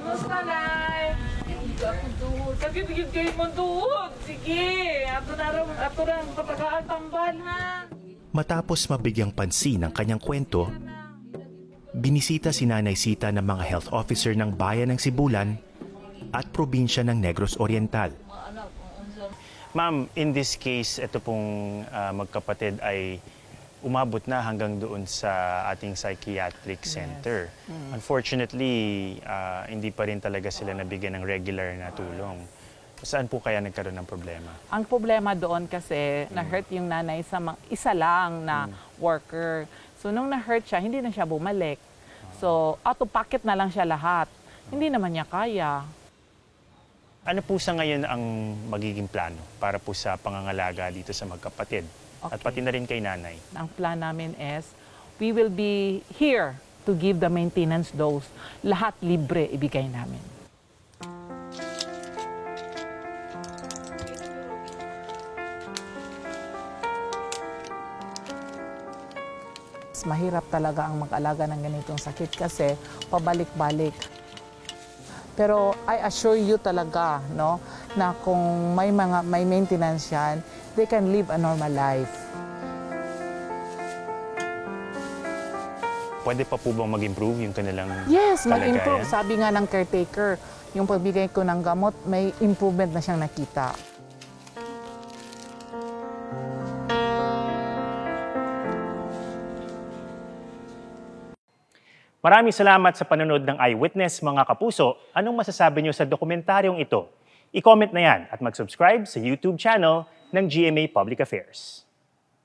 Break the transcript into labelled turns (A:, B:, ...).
A: Basta, Nay. Hindi ako duhod. Sakit-sakit kayo mo duhod. Sige, ato lang patagaan tambal, ha?
B: Matapos mabigyang pansin ang kanyang kwento, binisita si Nanay Sita ng mga health officer ng bayan ng Sibulan at probinsya ng Negros Oriental. Ma'am, in this case, ito pong magkapatid ay umabot na hanggang doon sa ating psychiatric center. Unfortunately, hindi pa rin talaga sila nabigyan ng regular na tulong. Saan po kaya nagkaroon ng problema?
A: Ang problema doon kasi na-hurt yung nanay sa isa lang na worker. So nung na-hurt siya, hindi na siya bumalik. So out of pocket na lang siya lahat. Hindi naman niya kaya.
B: Ano po sa ngayon ang magiging plano para po sa pangangalaga dito sa magkapatid? At pati na rin kay nanay.
A: Ang plan namin is, we will be here to give the maintenance dose. Lahat libre ibigay namin. Mahirap talaga ang mag-alaga ng ganitong sakit kasi pabalik-balik. Pero I assure you talaga, no, na kung may maintenance yan, they can live a normal life.
B: Pwede pa po bang mag-improve yung kanilang
A: Yes,
B: kalagayan?
A: mag-improve. Sabi nga ng caretaker, yung pagbigay ko ng gamot, may improvement na siyang nakita.
B: Maraming salamat sa panonood ng Eyewitness, mga kapuso. Anong masasabi niyo sa dokumentaryong ito? I-comment na yan at mag-subscribe sa YouTube channel ng GMA Public Affairs.